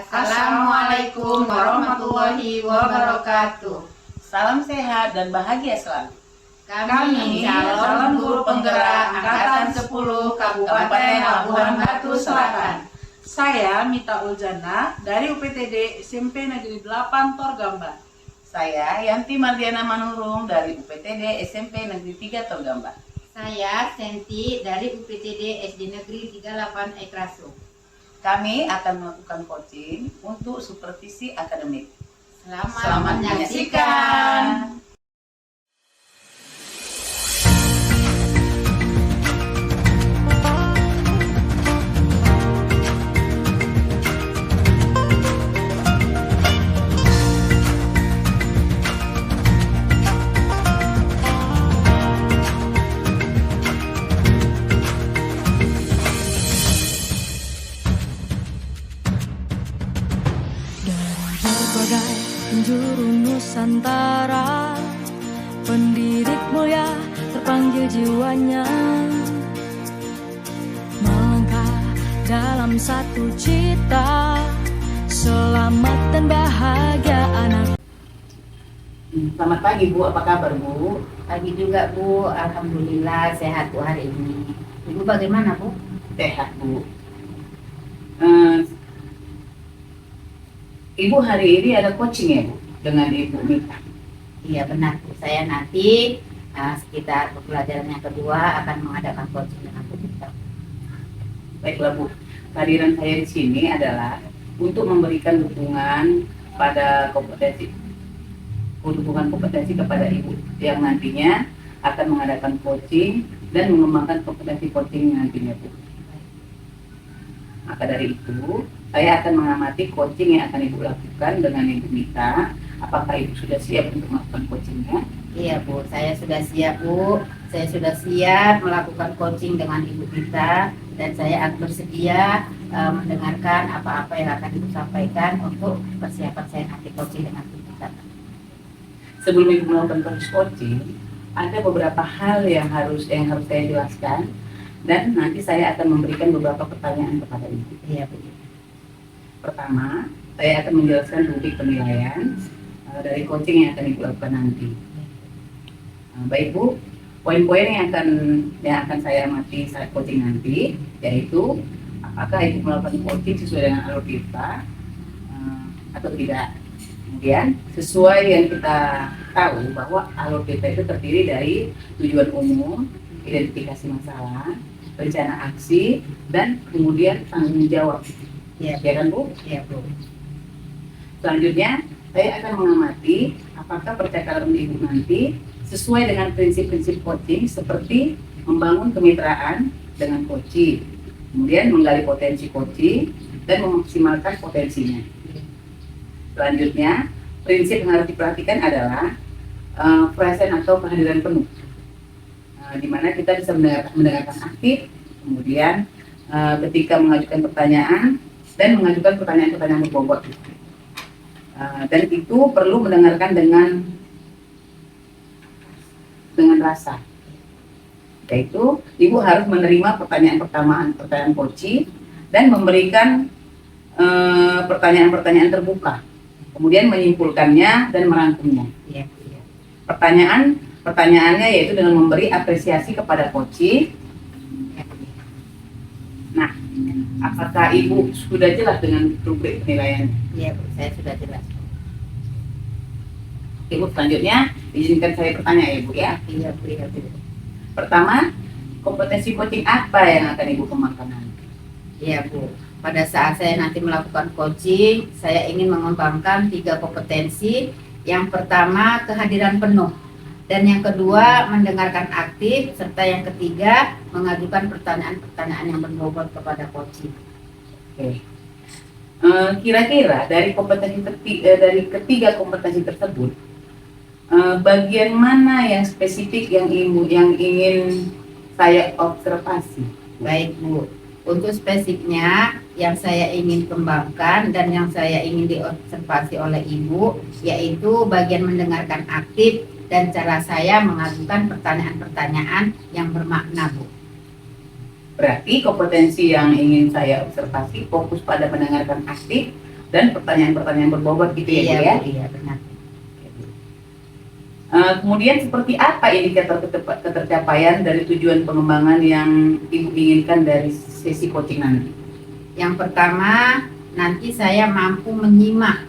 Assalamualaikum warahmatullahi wabarakatuh. Salam sehat dan bahagia selalu. Kami calon guru penggerak Angkatan 10 Kabupaten Labuhan Batu Selatan. Saya Mita Uljana dari UPTD SMP Negeri 8 Torgamba. Saya Yanti Mardiana Manurung dari UPTD SMP Negeri 3 Torgamba. Saya Senti dari UPTD SD Negeri 38 Ekraso. Kami akan melakukan coaching untuk supervisi akademik. Selamat menyaksikan. Berbagai penjuru Nusantara, pendidik mulia terpanggil jiwanya, melangkah dalam satu cita, selamat dan bahagia anak. Selamat pagi Bu, apa kabar Bu? Pagi juga Bu, alhamdulillah sehat Bu hari ini. Ibu bagaimana Bu? Sehat Bu. Ibu hari ini ada coaching ya Bu dengan Ibu Mita. Iya benar Bu, saya nanti sekitar pembelajaran yang kedua akan mengadakan coaching dengan Bu Mita. Baiklah Bu, kehadiran saya di sini adalah untuk memberikan dukungan pada kompetensi kepada Ibu yang nantinya akan mengadakan coaching dan mengembangkan kompetensi coaching nantinya Bu. Maka dari itu, saya akan mengamati coaching yang akan Ibu lakukan dengan Ibu Mita. Apakah Ibu sudah siap untuk melakukan coachingnya? Iya Bu, saya sudah siap Bu. Saya sudah siap melakukan coaching dengan Ibu Mita dan saya akan bersedia mendengarkan apa-apa yang akan Ibu sampaikan untuk persiapan saya nanti coaching dengan Ibu Mita. Sebelum Ibu melakukan proses coaching, ada beberapa hal yang harus saya jelaskan dan nanti saya akan memberikan beberapa pertanyaan kepada Ibu. Iya Bu. Pertama, saya akan menjelaskan rubrik penilaian dari coaching yang akan Ibu lakukan nanti. Baik Bu, poin-poin yang akan saya amati saat coaching nanti, yaitu apakah Ibu melakukan coaching sesuai dengan alur kita atau tidak. Kemudian sesuai yang kita tahu bahwa alur kita itu terdiri dari tujuan umum, identifikasi masalah, rencana aksi, dan kemudian tanggung jawab. Iya kan Bu? Iya Bu. Selanjutnya, saya akan mengamati apakah percakapan Ibu nanti sesuai dengan prinsip-prinsip coaching seperti membangun kemitraan dengan coaching, kemudian menggali potensi coaching, dan memaksimalkan potensinya. Selanjutnya, prinsip yang harus diperhatikan adalah present atau kehadiran penuh, di mana kita bisa mendengarkan aktif, kemudian ketika mengajukan pertanyaan dan mengajukan pertanyaan-pertanyaan berbobot. Dan itu perlu mendengarkan dengan rasa. Yaitu Ibu harus menerima pertanyaan coaching dan memberikan pertanyaan-pertanyaan terbuka. Kemudian menyimpulkannya dan merangkumnya. Iya. Pertanyaannya yaitu dengan memberi apresiasi kepada coaching. Nah, apakah Ibu sudah jelas dengan rubrik penilaian? Iya Bu, saya sudah jelas. Ibu, selanjutnya izinkan saya bertanya ya Bu ya. Iya Bu, iya Bu. Pertama, kompetensi coaching apa yang akan Ibu kembangkan nanti? Iya Bu, pada saat saya nanti melakukan coaching, saya ingin mengembangkan 3 kompetensi. Yang pertama, kehadiran penuh. Dan yang kedua, mendengarkan aktif. Serta yang ketiga, mengajukan pertanyaan-pertanyaan yang berbobot kepada coaching. Oke. Kira-kira dari ketiga kompetensi tersebut, bagian mana yang spesifik yang ingin saya observasi? Baik Bu, untuk spesifiknya yang saya ingin kembangkan dan yang saya ingin diobservasi oleh Ibu, yaitu bagian mendengarkan aktif dan cara saya mengajukan pertanyaan-pertanyaan yang bermakna Bu. Berarti kompetensi yang ingin saya observasi fokus pada mendengarkan aktif, dan pertanyaan-pertanyaan berbobot gitu ya Bu Iya ya. Bu, iya benar. Kemudian seperti apa indikator ketercapaian dari tujuan pengembangan yang Ibu inginkan dari sesi coaching nanti? Yang pertama, nanti saya mampu menyimak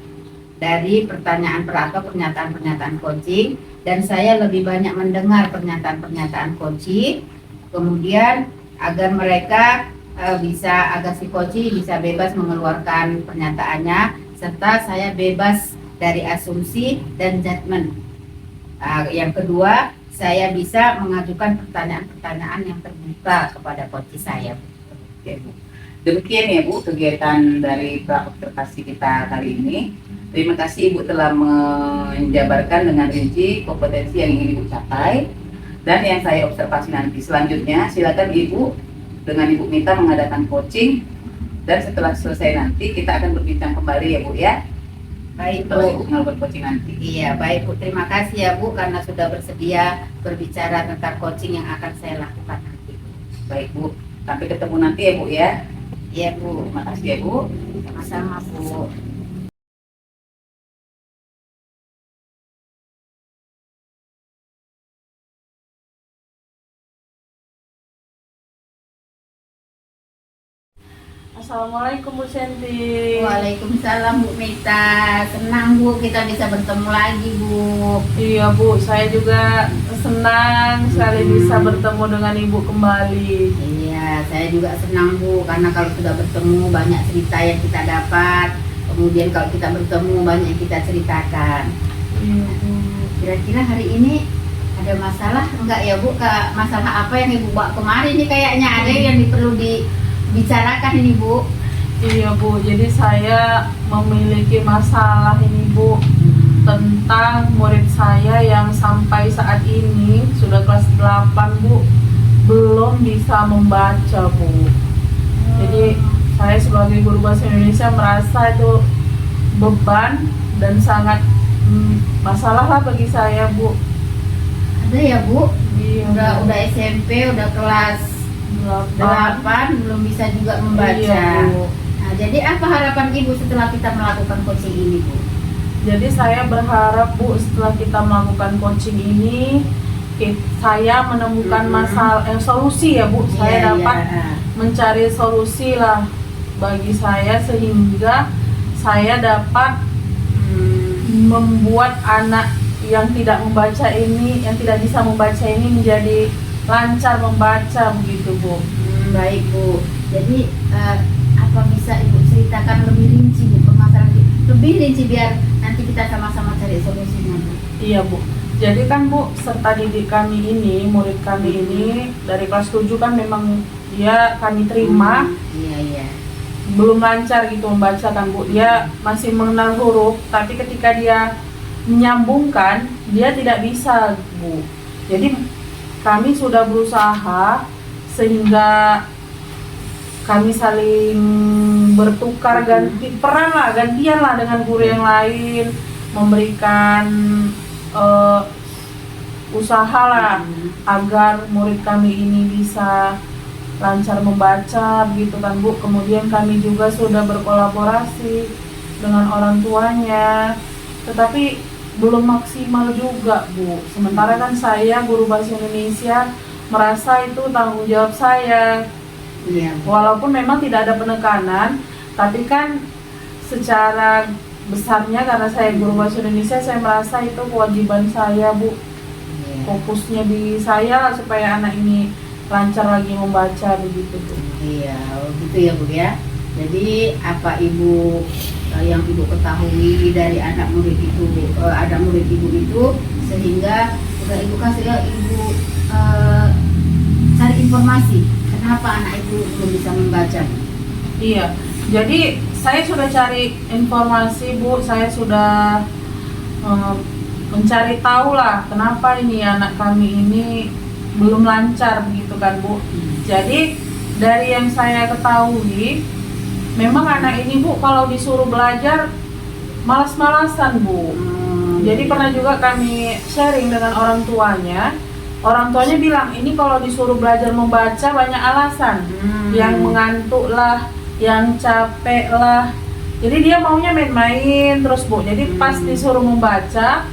dari pertanyaan atau pernyataan-pernyataan coaching, dan saya lebih banyak mendengar pernyataan-pernyataan coaching. Kemudian agar mereka agar si coaching bisa bebas mengeluarkan pernyataannya, serta saya bebas dari asumsi dan judgement. Yang kedua, saya bisa mengajukan pertanyaan-pertanyaan yang terbuka kepada coach saya. Oke, Bu. Demikian ya Bu kegiatan dari praobservasi kita kali ini. Terima kasih Ibu telah menjabarkan dengan rinci kompetensi yang ingin Ibu capai dan yang saya observasi nanti. Selanjutnya silakan Ibu dengan Ibu Mita mengadakan coaching, dan setelah selesai nanti kita akan berbincang kembali ya Bu ya. Baik Setelah Bu. Ibu melakukan coaching nanti. Iya, baik Bu. Terima kasih ya Bu karena sudah bersedia berbicara tentang coaching yang akan saya lakukan nanti. Baik Bu, sampai ketemu nanti ya Bu ya. Iya Bu. Terima kasih ya Bu. Sama-sama Bu. Assalamualaikum Bu Senti. Waalaikumsalam Bu Mita. Senang Bu kita bisa bertemu lagi Bu. Iya Bu, saya juga senang sekali bisa bertemu dengan Ibu kembali. Iya, saya juga senang Bu karena kalau sudah bertemu banyak cerita yang kita dapat. Kemudian kalau kita bertemu banyak yang kita ceritakan. Iya Bu. Kira-kira hari ini ada masalah enggak ya Bu? Masalah apa yang Ibu bawa kemarin nih, kayaknya ada yang perlu dibicarakan ini Bu. Iya Bu, jadi saya memiliki masalah ini Bu tentang murid saya yang sampai saat ini sudah kelas 8 Bu belum bisa membaca Bu. Jadi saya sebagai guru bahasa Indonesia merasa itu beban dan sangat masalah lah bagi saya Bu. Ada ya Bu? Iya, Udah SMP, udah kelas 8 belum bisa juga membaca. Iya, Bu. Nah, jadi apa harapan Ibu setelah kita melakukan coaching ini Bu? Jadi saya berharap Bu setelah kita melakukan coaching ini saya menemukan masalah solusi ya Bu. Saya Iya, dapat iya. mencari solusi lah bagi saya sehingga saya dapat membuat anak yang tidak membaca ini, yang tidak bisa membaca ini menjadi lancar membaca begitu Bu. Baik Bu. Jadi apa bisa Ibu ceritakan lebih rinci Bu permasalahan ini? Lebih rinci biar nanti kita sama-sama cari solusinya Bu. Iya Bu. Jadi kan Bu, serta didik kami ini, murid kami ini dari kelas 7 kan memang dia kami terima Iya. belum lancar gitu membaca kan Bu. Dia masih mengenal huruf, tapi ketika dia menyambungkan dia tidak bisa Bu. Jadi kami sudah berusaha sehingga kami saling bertukar ganti peran lah, gantian lah dengan guru yang lain, memberikan usaha lah agar murid kami ini bisa lancar membaca begitu kan Bu. Kemudian kami juga sudah berkolaborasi dengan orang tuanya, tetapi belum maksimal juga Bu. Sementara kan saya guru bahasa Indonesia merasa itu tanggung jawab saya. Iya. Walaupun memang tidak ada penekanan, tapi kan secara besarnya karena saya guru bahasa Indonesia, saya merasa itu kewajiban saya Bu. Iya. Fokusnya di saya supaya anak ini lancar lagi membaca begitu Bu. Iya, gitu ya Bu ya. Jadi apa Ibu yang Ibu ketahui dari anak murid itu, ada murid Ibu itu, sehingga udah Ibu kasih ya Ibu cari informasi kenapa anak Ibu belum bisa membaca. Iya, jadi saya sudah cari informasi Bu, saya sudah mencari tahu lah kenapa ini anak kami ini belum lancar begitu kan Bu. Jadi dari yang saya ketahui, memang anak ini Bu kalau disuruh belajar malas-malasan Bu. Jadi pernah juga kami sharing dengan orang tuanya. Orang tuanya bilang ini kalau disuruh belajar membaca banyak alasan. Yang mengantuk lah, yang capek lah, Jadi dia maunya main-main terus Bu. Jadi pas disuruh membaca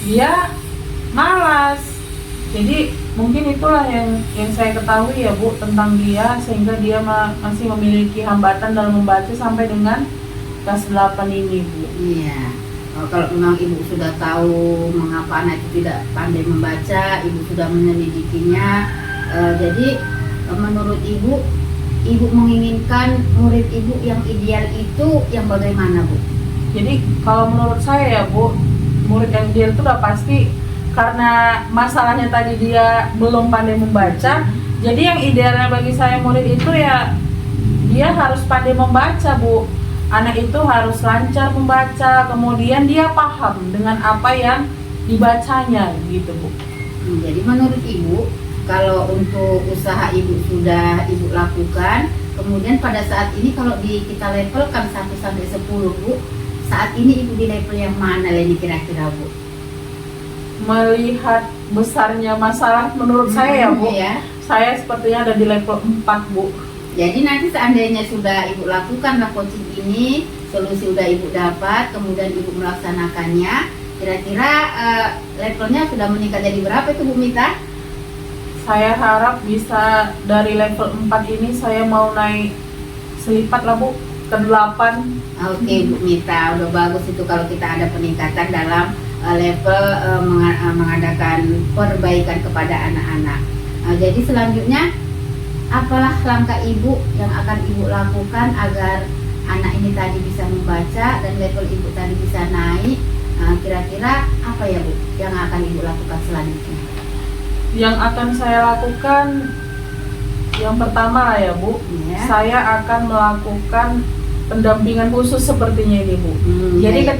dia malas. Jadi mungkin itulah yang saya ketahui ya Bu tentang dia, sehingga dia masih memiliki hambatan dalam membaca sampai dengan kelas 8 ini Bu. Iya. Kalau memang ibu sudah tahu mengapa anak itu tidak pandai membaca, ibu sudah menyelidikinya. Jadi menurut ibu menginginkan murid ibu yang ideal itu yang bagaimana Bu? Jadi kalau menurut saya ya Bu, murid yang ideal itu udah pasti karena masalahnya tadi dia belum pandai membaca. Jadi yang idealnya bagi saya murid itu ya dia harus pandai membaca Bu. Anak itu harus lancar membaca, kemudian dia paham dengan apa yang dibacanya gitu Bu. Jadi menurut ibu, kalau untuk usaha ibu sudah ibu lakukan, kemudian pada saat ini kalau kita levelkan 1 sampai 10 Bu, saat ini ibu di level yang mana lagi kira-kira Bu? Melihat besarnya masalah menurut saya ya Bu, Ya. saya sepertinya ada di level 4 Bu. Jadi nanti seandainya sudah ibu lakukan coaching ini, solusi sudah ibu dapat, kemudian ibu melaksanakannya, kira-kira levelnya sudah meningkat jadi berapa itu Bu Mita? Saya harap bisa dari level 4 ini saya mau naik selipat lah Bu, ke 8. Oke Bu Mita, udah bagus itu kalau kita ada peningkatan dalam level mengadakan perbaikan kepada anak-anak. Jadi selanjutnya, apalah langkah ibu yang akan ibu lakukan agar anak ini tadi bisa membaca dan level ibu tadi bisa naik? Kira-kira apa ya Bu yang akan ibu lakukan selanjutnya? Yang akan saya lakukan yang pertama lah ya Bu, Ya. saya akan melakukan pendampingan khusus sepertinya ini Bu. Jadi Ya,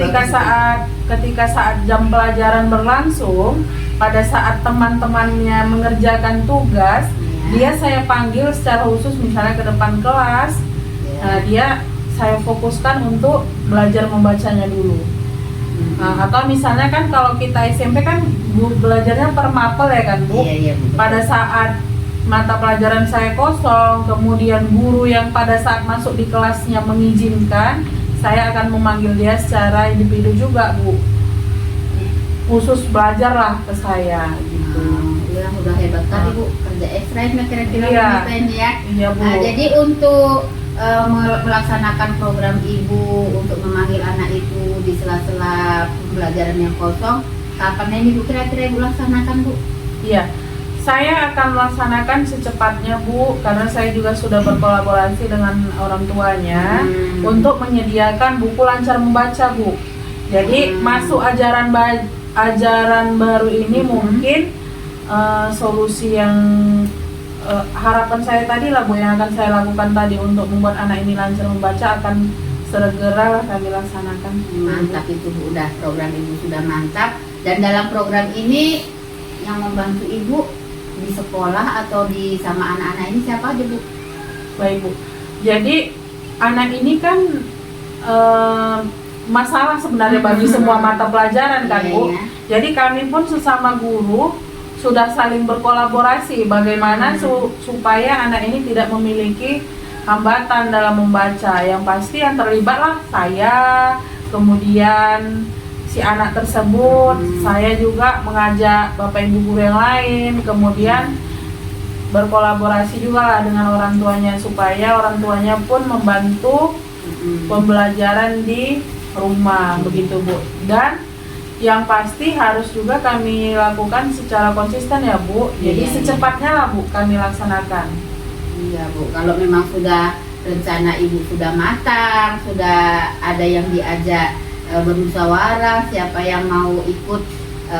ketika saat jam pelajaran berlangsung, pada saat teman-temannya mengerjakan tugas, dia saya panggil secara khusus misalnya ke depan kelas. Nah, dia saya fokuskan untuk belajar membacanya dulu. Nah, atau misalnya kan kalau kita SMP kan belajarnya per mapel ya kan Bu. Iya, betul. Pada saat mata pelajaran saya kosong, kemudian guru yang pada saat masuk di kelasnya mengizinkan, saya akan memanggil dia secara individu juga Bu. Khusus belajar lah ke saya gitu. Udah hebat kali Bu, kerja ekstra ini kira-kira Iya. Bu Mita ini ya. Iya Bu. Jadi untuk melaksanakan program ibu untuk memanggil anak itu di sela-sela pembelajaran yang kosong, kapan ini Bu kira-kira ibu laksanakan Bu? Iya, saya akan melaksanakan secepatnya Bu, karena saya juga sudah berkolaborasi dengan orang tuanya untuk menyediakan buku lancar membaca Bu. Jadi masuk ajaran baru ini mungkin solusi yang harapan saya tadi lah Bu, yang akan saya lakukan tadi untuk membuat anak ini lancar membaca akan segera kami laksanakan. Mantap itu Bu, udah program ibu sudah mantap. Dan dalam program ini yang membantu ibu di sekolah atau di sama anak-anak ini siapa aja Bu? Baik Bu, jadi anak ini kan masalah sebenarnya bagi semua mata pelajaran kan Bu. Iya. Jadi kami pun sesama guru sudah saling berkolaborasi bagaimana supaya anak ini tidak memiliki hambatan dalam membaca. Yang pasti yang terlibat lah saya, kemudian si anak tersebut, saya juga mengajak Bapak Ibu guru yang lain, kemudian berkolaborasi juga lah dengan orang tuanya supaya orang tuanya pun membantu pembelajaran di rumah begitu Bu. Dan yang pasti harus juga kami lakukan secara konsisten ya Bu. Jadi Iya, secepatnya lah Bu kami laksanakan. Iya Bu, kalau memang sudah rencana ibu sudah matang, sudah ada yang diajak bermusyawarah, siapa yang mau ikut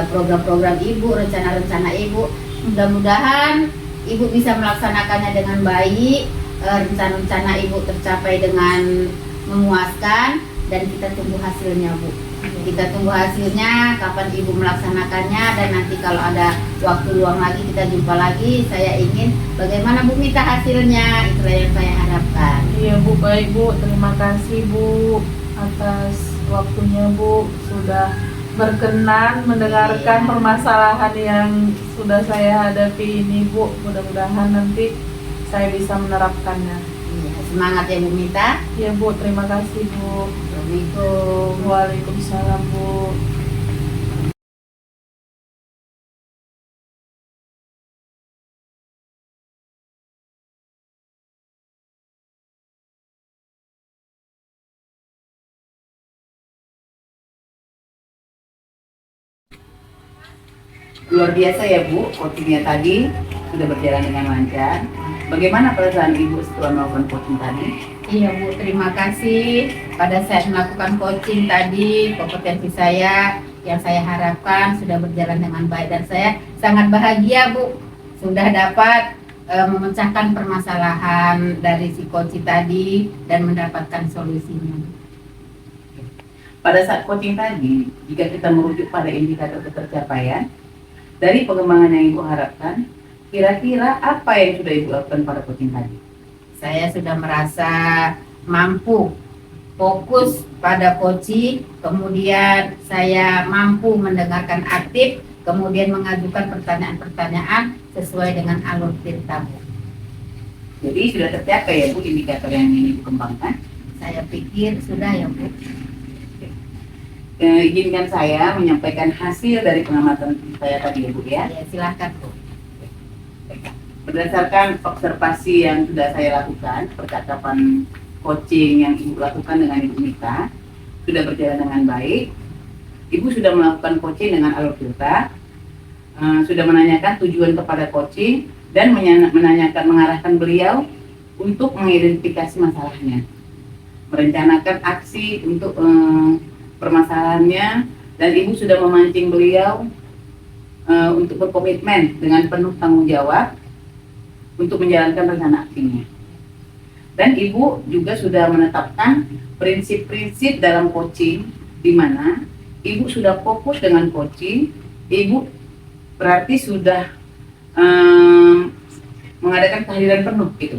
program-program ibu, rencana-rencana ibu, mudah-mudahan ibu bisa melaksanakannya dengan baik, rencana-rencana ibu tercapai dengan memuaskan, dan kita tunggu hasilnya Bu. Kita tunggu hasilnya, kapan ibu melaksanakannya, dan nanti kalau ada waktu luang lagi kita jumpa lagi. Saya ingin bagaimana Bu Mita hasilnya, itulah yang saya harapkan. Iya Bu, baik Bu, terima kasih Bu atas waktunya Bu, sudah berkenan mendengarkan permasalahan yang sudah saya hadapi ini Bu. Mudah-mudahan nanti saya bisa menerapkannya. Iya, semangat ya Bu Mita. Iya Bu, terima kasih Bu. Assalamualaikum. Waalaikumsalam Bu. Luar biasa ya Bu, coachingnya tadi sudah berjalan dengan lancar. Bagaimana perasaan Ibu setelah melakukan coaching tadi? Iya Bu, terima kasih. Pada saat melakukan coaching tadi, kompetensi saya yang saya harapkan sudah berjalan dengan baik dan saya sangat bahagia Bu, sudah dapat memecahkan permasalahan dari si coaching tadi dan mendapatkan solusinya. Pada saat coaching tadi, jika kita merujuk pada indikator ketercapaian, dari pengembangan yang Ibu harapkan, kira-kira apa yang sudah Ibu lakukan pada coaching tadi? Saya sudah merasa mampu fokus pada coaching, kemudian saya mampu mendengarkan aktif, kemudian mengajukan pertanyaan-pertanyaan sesuai dengan alur cerita Bu. Jadi sudah tercapai ya Bu indikator yang ingin Ibu kembangkan? Saya pikir sudah ya Bu. Izinkan saya menyampaikan hasil dari pengamatan saya tadi ya Bu ya. Ya, silakan Bu. Berdasarkan observasi yang sudah saya lakukan, percakapan coaching yang Ibu lakukan dengan Ibu Mita sudah berjalan dengan baik. Ibu sudah melakukan coaching dengan alur cerita, sudah menanyakan tujuan kepada coaching dan mengarahkan beliau untuk mengidentifikasi masalahnya, merencanakan aksi untuk permasalahannya, dan Ibu sudah memancing beliau untuk berkomitmen dengan penuh tanggung jawab untuk menjalankan rencana aksinya. Dan Ibu juga sudah menetapkan prinsip-prinsip dalam coaching, di mana Ibu sudah fokus dengan coaching. Ibu berarti sudah mengadakan kehadiran penuh gitu,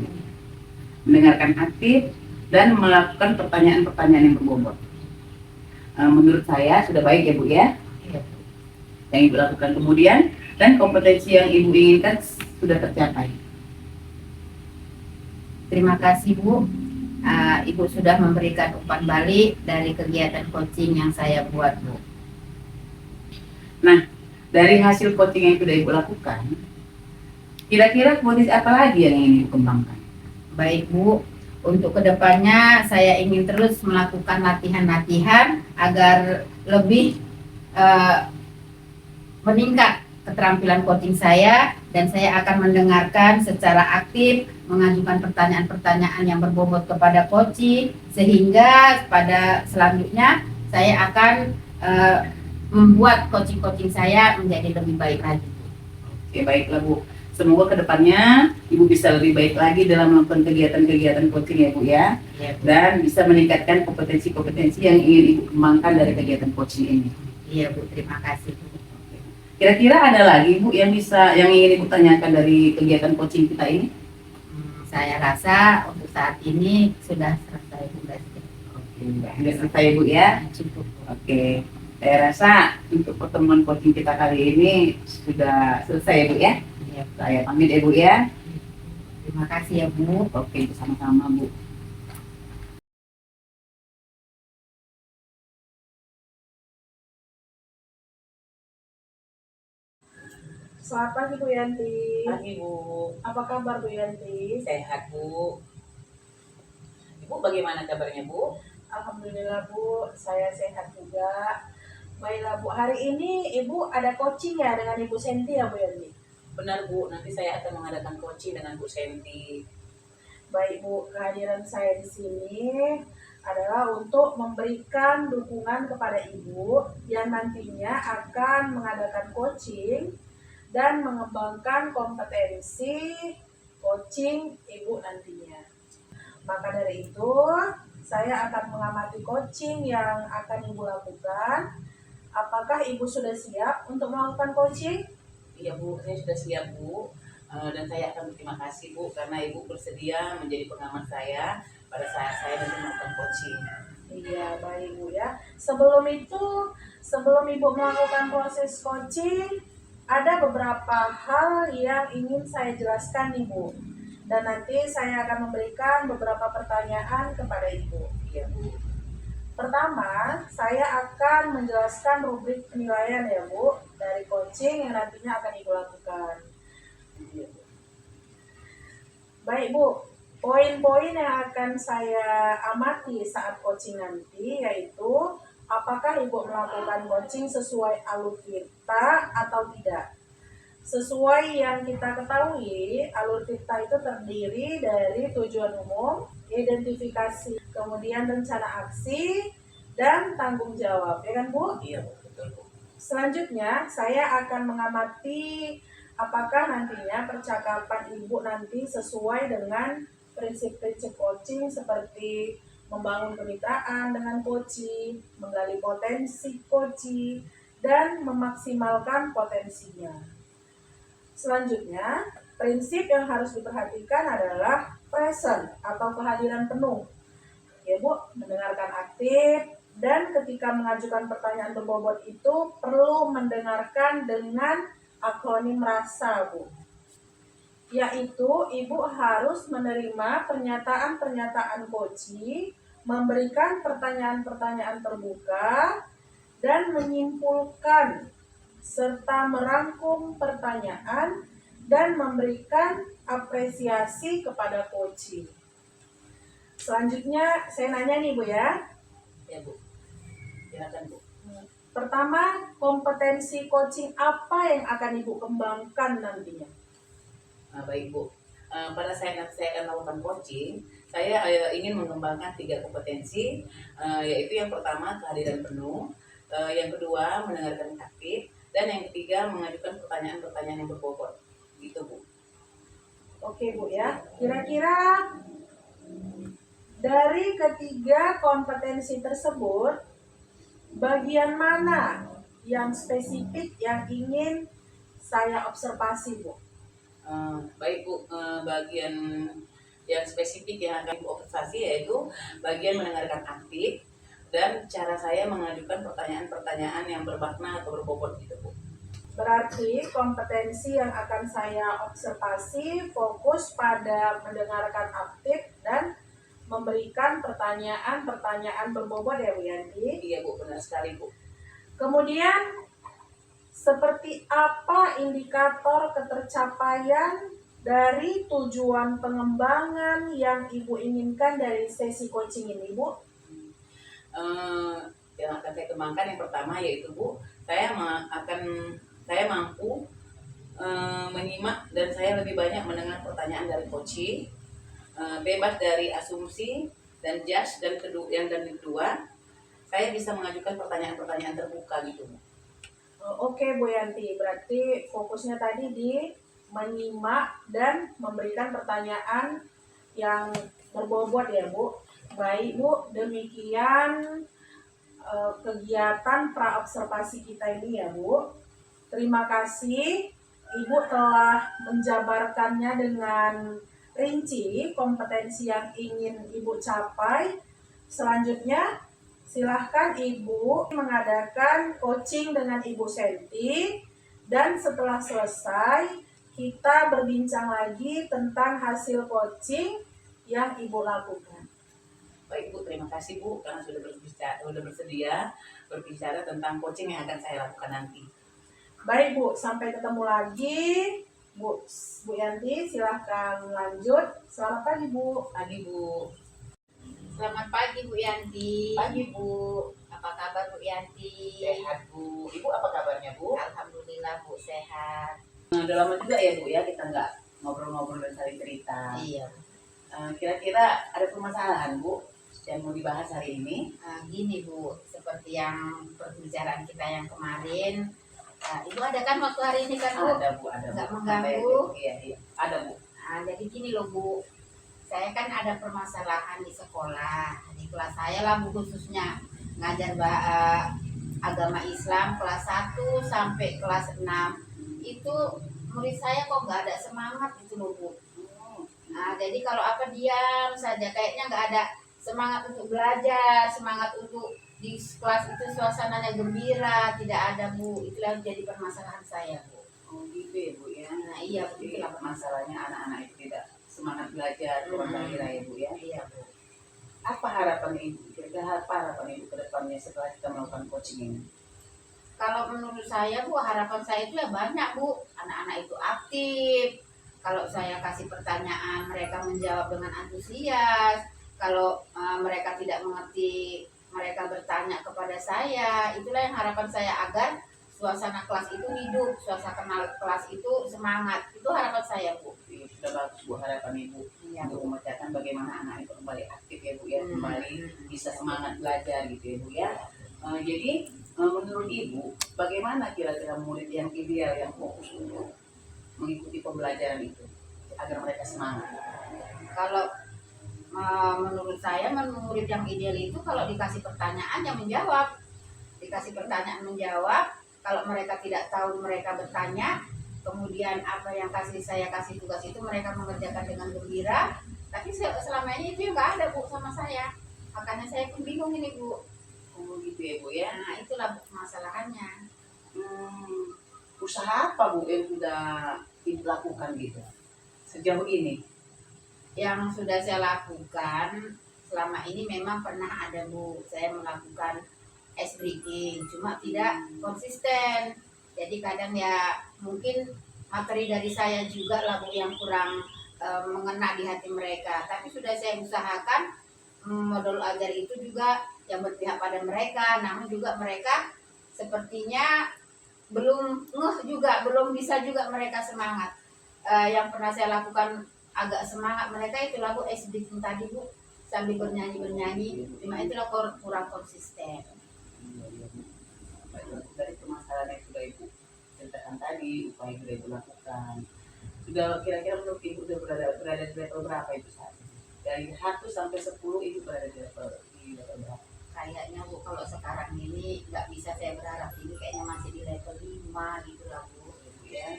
mendengarkan aktif dan melakukan pertanyaan-pertanyaan yang berbobot. Menurut saya sudah baik ya Bu ya, yang Ibu lakukan kemudian, dan kompetensi yang Ibu inginkan sudah tercapai. Terima kasih Bu. Ibu sudah memberikan umpan balik dari kegiatan coaching yang saya buat Bu. Nah, dari hasil coaching yang sudah Ibu lakukan, kira-kira kompetensi apa lagi yang ingin Ibu kembangkan? Baik Bu, untuk kedepannya saya ingin terus melakukan latihan-latihan agar lebih meningkat keterampilan coaching saya, dan saya akan mendengarkan secara aktif, mengajukan pertanyaan-pertanyaan yang berbobot kepada coaching, sehingga pada selanjutnya saya akan membuat coaching-coaching saya menjadi lebih baik lagi. Oke, baiklah Bu. Semoga kedepannya Ibu bisa lebih baik lagi dalam melakukan kegiatan-kegiatan coaching ya Bu ya, dan bisa meningkatkan kompetensi-kompetensi yang ingin Ibu kembangkan dari kegiatan coaching ini. Iya Bu, terima kasih Bu. Kira-kira ada lagi Bu yang ingin Ibu tanyakan dari kegiatan coaching kita ini? Saya rasa untuk saat ini sudah selesai Bu. Oke, sudah selesai Bu ya. Cukup Bu. Oke, saya rasa untuk pertemuan coaching kita kali ini sudah selesai ya Bu ya. Iya, Saya pamit ya Bu ya. terima kasih ya Bu. Oke, sama-sama Bu. Selamat pagi Bu Yanti. Pagi Bu, Apa kabar Bu Yanti? sehat Bu. Ibu bagaimana kabarnya Bu? Alhamdulillah Bu, saya sehat juga. Baiklah Bu, hari ini Ibu ada coaching ya dengan Ibu Senti ya Bu Yanti? Benar Bu, nanti saya akan mengadakan coaching dengan Bu Senti. Baik Bu, kehadiran saya di sini adalah untuk memberikan dukungan kepada Ibu yang nantinya akan mengadakan coaching dan mengembangkan kompetensi coaching Ibu nantinya. Maka dari itu, saya akan mengamati coaching yang akan Ibu lakukan. Apakah Ibu sudah siap untuk melakukan coaching? Iya Bu, saya sudah siap Bu. Dan saya akan berterima kasih Bu karena Ibu bersedia menjadi pengamat saya pada saat saya nanti melakukan coaching. Iya, baik Bu ya. Sebelum itu, sebelum Ibu melakukan proses coaching, ada beberapa hal yang ingin saya jelaskan nih Bu. Dan nanti saya akan memberikan beberapa pertanyaan kepada Ibu. Iya Bu. Pertama, saya akan menjelaskan rubrik penilaian ya Bu, dari coaching yang nantinya akan Ibu lakukan. Baik Bu, poin-poin yang akan saya amati saat coaching nanti yaitu apakah Ibu melakukan coaching sesuai alur kita atau tidak. Sesuai yang kita ketahui, alur kita itu terdiri dari tujuan umum, identifikasi, kemudian rencana aksi, dan tanggung jawab. Ya kan Bu? Iya Bu, betul Bu. Selanjutnya, saya akan mengamati apakah nantinya percakapan Ibu nanti sesuai dengan prinsip-prinsip coaching seperti membangun kemitraan dengan coaching, menggali potensi coaching, dan memaksimalkan potensinya. Selanjutnya, prinsip yang harus diperhatikan adalah present atau kehadiran penuh. Ya Bu, mendengarkan aktif, dan ketika mengajukan pertanyaan berbobot itu perlu mendengarkan dengan akronim rasa Bu. Yaitu Ibu harus menerima pernyataan-pernyataan coaching, memberikan pertanyaan-pertanyaan terbuka, dan menyimpulkan serta merangkum pertanyaan dan memberikan apresiasi kepada coaching. Selanjutnya saya nanya nih Bu ya. Ya Bu, silakan Bu. Pertama, kompetensi coaching apa yang akan Ibu kembangkan nantinya? Baik Bu, pada saat saya akan melakukan coaching, saya ingin mengembangkan 3 kompetensi, yaitu yang pertama kehadiran penuh, yang kedua mendengarkan aktif, dan yang ketiga mengajukan pertanyaan-pertanyaan yang berbobot. Gitu Bu. Oke Bu ya, kira-kira dari ketiga kompetensi tersebut, bagian mana yang spesifik yang ingin saya observasi Bu? Baik Bu, bagian yang spesifik yang akan Ibu observasi yaitu bagian mendengarkan aktif dan cara saya mengajukan pertanyaan-pertanyaan yang bermakna atau berbobot gitu Bu. Berarti kompetensi yang akan saya observasi fokus pada mendengarkan aktif dan memberikan pertanyaan-pertanyaan berbobot ya Bu Yanti? Iya Bu, benar sekali Bu. Kemudian seperti apa indikator ketercapaian dari tujuan pengembangan yang Ibu inginkan dari sesi coaching ini Bu? Yang akan saya kembangkan yang pertama yaitu Bu, saya mampu menyimak dan saya lebih banyak mendengar pertanyaan dari coaching, bebas dari asumsi dan judge, dan kedua saya bisa mengajukan pertanyaan-pertanyaan terbuka gitu Bu. Oke Bu Yanti, berarti fokusnya tadi di menyimak dan memberikan pertanyaan yang berbobot ya Bu. Baik Bu, demikian kegiatan praobservasi kita ini ya Bu. Terima kasih Ibu telah menjabarkannya dengan rinci kompetensi yang ingin Ibu capai. Selanjutnya silahkan Ibu mengadakan coaching dengan Ibu Senti, dan setelah selesai kita berbincang lagi tentang hasil coaching yang Ibu lakukan. Baik Bu, terima kasih Bu karena sudah bersedia berbicara tentang coaching yang akan saya lakukan nanti. Baik Bu, sampai ketemu lagi. Bu Yanti silahkan lanjut. Selamat pagi Bu. Pagi Bu. Selamat pagi Bu Yanti. Pagi Bu. Apa kabar Bu Yanti? Sehat Bu. Ibu apa kabarnya Bu? Alhamdulillah Bu, sehat. Udah lama juga ya Bu ya kita nggak ngobrol-ngobrol dan saling cerita. Iya. Kira-kira ada permasalahan Bu yang mau dibahas hari ini? Gini Bu, seperti yang perbicaraan kita yang kemarin, Ibu ada kan waktu hari ini kan Bu? Ada Bu, ada Bu. Nggak mengganggu? Iya, ada Bu. Jadi gini loh Bu, saya kan ada permasalahan di sekolah, di kelas saya lah Bu, khususnya ngajar agama Islam kelas 1 sampai kelas 6 itu murid saya kok nggak ada semangat gitu loh Bu. Jadi kalau apa diam saja, kayaknya nggak ada semangat untuk belajar, semangat untuk di kelas itu suasananya gembira, tidak ada Bu. Itulah yang jadi permasalahan saya Bu. Oh gitu ya Bu ya. Nah iya Bu, Itulah masalahnya anak-anak itu tidak semangat belajar, kurang gairah ya Bu ya. Iya Bu. Apa harapan Ibu? Kira-kira apa harapan Ibu ke depannya setelah kita melakukan coaching ini? Kalau menurut saya Bu, harapan saya itu ya banyak Bu. Anak-anak itu aktif. Kalau saya kasih pertanyaan, mereka menjawab dengan antusias. Kalau mereka tidak mengerti, mereka bertanya kepada saya. Itulah yang harapan saya agar suasana kelas itu hidup, suasana kelas itu semangat. Itu harapan saya Bu. Sudah bagus Bu harapan Ibu Iya untuk Bu. memecahkan bagaimana anak itu kembali aktif ya Bu ya, kembali bisa semangat belajar gitu ya Bu ya. Jadi menurut Ibu bagaimana kira-kira murid yang ideal yang fokus untuk mengikuti pembelajaran itu agar mereka semangat? Kalau menurut saya murid yang ideal itu kalau dikasih pertanyaan yang menjawab. Dikasih pertanyaan menjawab. Kalau mereka tidak tahu mereka bertanya. Kemudian apa yang saya kasih tugas itu mereka mengerjakan dengan gembira. Tapi selama ini itu nggak ada Bu sama saya. Makanya saya pun bingung ini Bu. Oh gitu ya Bu ya. Nah itulah Bu, masalahannya. Usaha apa Bu yang sudah Ibu lakukan gitu sejauh ini? Yang sudah saya lakukan selama ini memang pernah ada Bu. Saya melakukan ice breaking, cuma tidak konsisten. Jadi kadang ya mungkin materi dari saya juga lah Bu yang kurang mengena di hati mereka. Tapi sudah saya usahakan modul ajar itu juga yang berpihak pada mereka. Namun juga mereka sepertinya belum juga, belum bisa juga mereka semangat. Yang pernah saya lakukan agak semangat mereka itu lagu ice breaking tadi Bu, sambil bernyanyi. Cuma itulah kurang konsisten. Dari permasalahan yang sudah Ibu ceritakan tadi, upaya yang sudah Ibu lakukan, sudah kira-kira menurut Ibu sudah berada di level berapa itu saat ini? Dari 1 sampai 10 Ibu berada di level berapa? Kayaknya Bu kalau sekarang ini nggak bisa saya berharap tinggi, kayaknya masih di level 5 gitu lah Bu. Ya,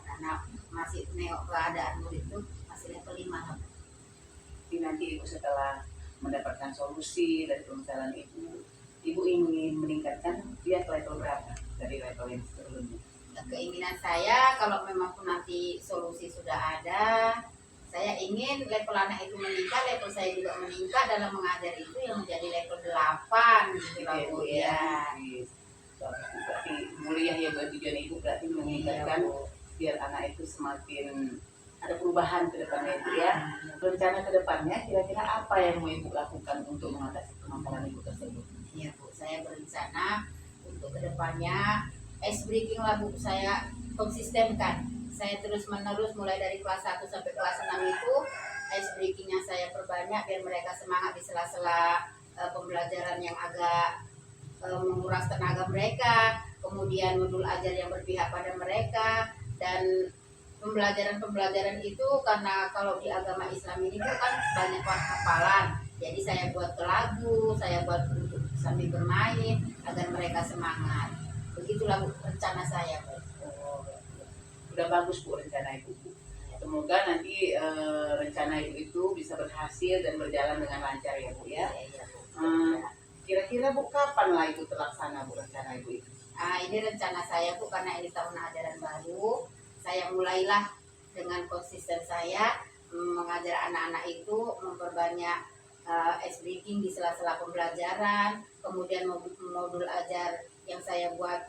karena masih nengok keadaan murid itu masih level 5 lah Bu. Jadi nanti Ibu setelah mendapatkan solusi dari permasalahan Ibu ingin meningkatkan dia ke level berapa dari level yang sebelumnya? Keinginan saya kalau memang pun nanti solusi sudah ada, saya ingin level anak itu meningkat, level saya juga meningkat dalam mengajar itu yang menjadi level 8 gitu lah Bu ya. Berarti mulia ya buat tujuan Ibu, berarti meningkatkan biar anak itu semakin ada perubahan ke depannya itu ya. Rencana ke depannya kira-kira apa yang mau Ibu lakukan untuk mengatasi permasalahan Ibu tersebut? Iya Bu, saya berencana untuk kedepannya ice breaking lah Bu, saya konsistenkan. Saya terus menerus mulai dari kelas 1 sampai kelas 6 itu ice breakingnya saya perbanyak biar mereka semangat di sela-sela pembelajaran yang agak menguras tenaga mereka. Kemudian modul ajar yang berpihak pada mereka, dan pembelajaran itu karena kalau di agama Islam ini kan banyak hafalan. Jadi saya buat ke lagu, saya buat untuk sambil bermain agar mereka semangat. Begitulah Bu, rencana saya Bu. Udah bagus Bu rencana Ibu. Semoga nanti rencana Ibu itu bisa berhasil dan berjalan dengan lancar ya Bu ya. Iya, Bu. Kira-kira Bu kapan lah itu terlaksana Bu rencana Ibu itu? Ini rencana saya Bu, karena ini tahun ajaran baru. Saya mulailah dengan konsisten saya mengajar anak-anak itu memperbanyak ice breaking di sela-sela pembelajaran. Kemudian modul ajar yang saya buat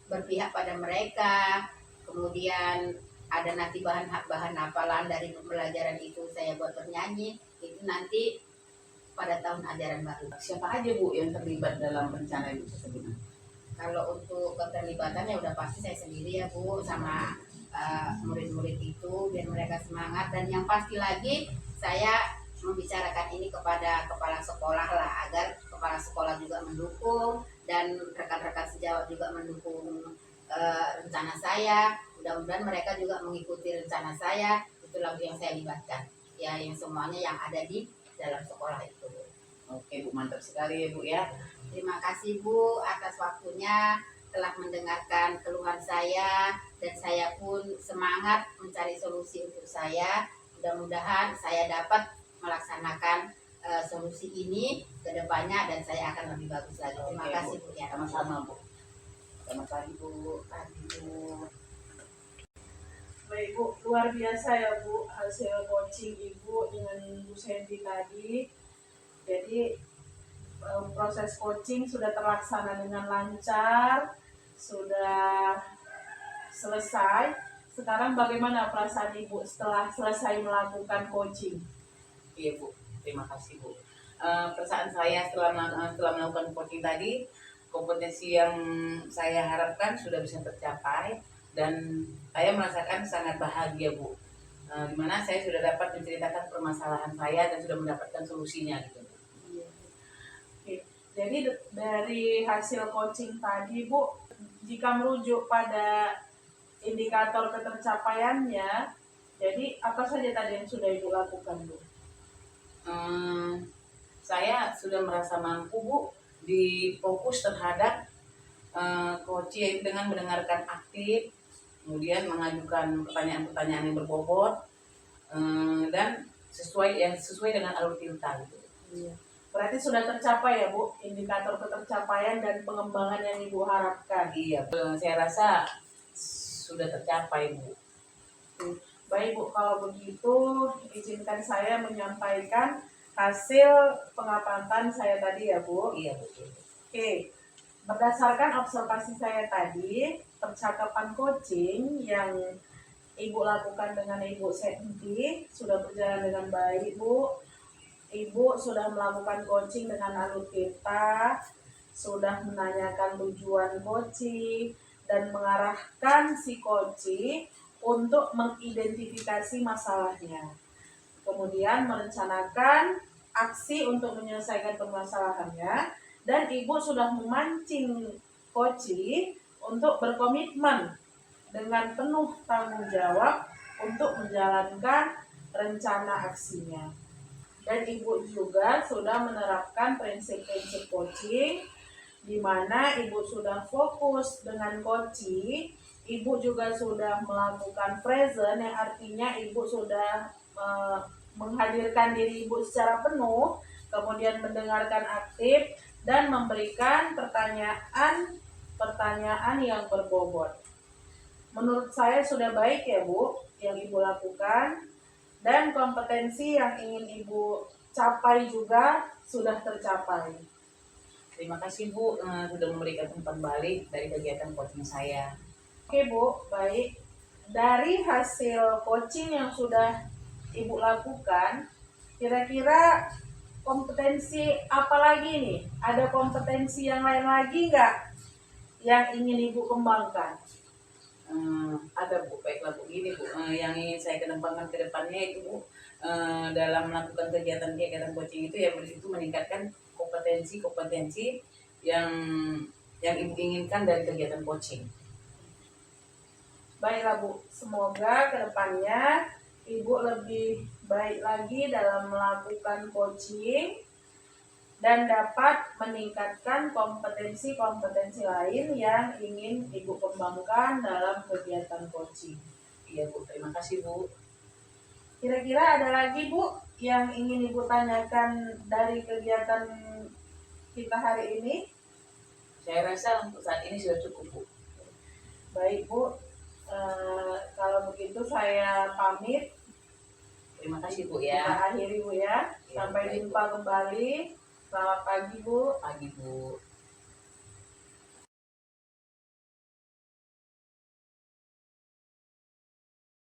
berpihak pada mereka. Kemudian ada nanti bahan hafalan dari pembelajaran itu saya buat bernyanyi. Itu nanti pada tahun ajaran baru. Siapa aja Bu yang terlibat dalam rencana Ibu tersebut? Kalau untuk keterlibatannya udah pasti saya sendiri ya Bu, sama murid-murid itu biar mereka semangat. Dan yang pasti lagi saya membicarakan ini kepada kepala sekolah lah, agar kepala sekolah juga mendukung dan rekan-rekan sejawat juga mendukung rencana saya. Mudah-mudahan mereka juga mengikuti rencana saya. Itu lagu yang saya libatkan ya, yang semuanya yang ada di dalam sekolah itu. Oke Bu, mantap sekali ya Bu ya. Terima kasih Bu atas waktunya telah mendengarkan keluhan saya, dan saya pun semangat mencari solusi untuk saya. Mudah-mudahan saya dapat melaksanakan solusi ini ke depannya dan saya akan lebih bagus lagi. Terima kasih Bu ya. Sama-sama Bu. Selamat pagi Bu. Baik Bu, luar biasa ya Bu hasil coaching Ibu dengan Bu Sandy tadi. Jadi proses coaching sudah terlaksana dengan lancar, sudah selesai. Sekarang bagaimana perasaan Ibu setelah selesai melakukan coaching? Iya Bu, terima kasih Bu. Perasaan saya setelah melakukan coaching tadi, kompetensi yang saya harapkan sudah bisa tercapai dan saya merasakan sangat bahagia Bu. Dimana saya sudah dapat menceritakan permasalahan saya dan sudah mendapatkan solusinya gitu. Oke. Jadi dari hasil coaching tadi Bu, jika merujuk pada indikator ketercapaiannya, jadi apa saja tadi yang sudah Ibu lakukan Bu? Saya sudah merasa mampu Bu di fokus terhadap coaching dengan mendengarkan aktif, kemudian mengajukan pertanyaan-pertanyaan yang berbobot dan sesuai dengan alur tinta gitu. Iya. Berarti sudah tercapai ya Bu, indikator ketercapaian dan pengembangan yang Ibu harapkan. Iya, saya rasa sudah tercapai Bu. Baik Bu, kalau begitu izinkan saya menyampaikan hasil pengamatan saya tadi ya Bu. Iya betul. Oke, berdasarkan observasi saya tadi, percakapan coaching yang Ibu lakukan dengan Ibu Senti sudah berjalan dengan baik Bu. Ibu sudah melakukan coaching dengan alur kita, sudah menanyakan tujuan coaching, dan mengarahkan si coaching untuk mengidentifikasi masalahnya. Kemudian merencanakan aksi untuk menyelesaikan permasalahannya, dan Ibu sudah memancing coaching untuk berkomitmen dengan penuh tanggung jawab untuk menjalankan rencana aksinya. Dan Ibu juga sudah menerapkan prinsip-prinsip coaching, di mana Ibu sudah fokus dengan coaching. Ibu juga sudah melakukan present, yang artinya Ibu sudah menghadirkan diri Ibu secara penuh, kemudian mendengarkan aktif, dan memberikan pertanyaan yang berbobot. Menurut saya sudah baik ya Bu, yang Ibu lakukan, dan kompetensi yang ingin Ibu capai juga sudah tercapai. Terima kasih Bu sudah memberikan umpan balik dari kegiatan coaching saya. Oke Bu, baik. Dari hasil coaching yang sudah Ibu lakukan, kira-kira kompetensi apa lagi nih? Ada kompetensi yang lain lagi nggak yang ingin Ibu kembangkan? Ada Bu, baiklah Bu, gini Bu, yang ingin saya kembangkan ke depannya itu Bu, dalam melakukan kegiatan coaching itu ya itu meningkatkan kompetensi yang Ibu inginkan dari kegiatan coaching. Baiklah Bu, semoga ke depannya Ibu lebih baik lagi dalam melakukan coaching dan dapat meningkatkan kompetensi-kompetensi lain yang ingin Ibu kembangkan dalam kegiatan coaching. Iya Bu, terima kasih Bu. Kira-kira ada lagi Bu yang ingin Ibu tanyakan dari kegiatan kita hari ini? Saya rasa untuk saat ini sudah cukup Bu. Baik Bu, kalau begitu saya pamit. Terima kasih Bu Kita ya. akhiri Bu ya. Sampai jumpa kembali. Selamat pagi Bu. Pagi Bu.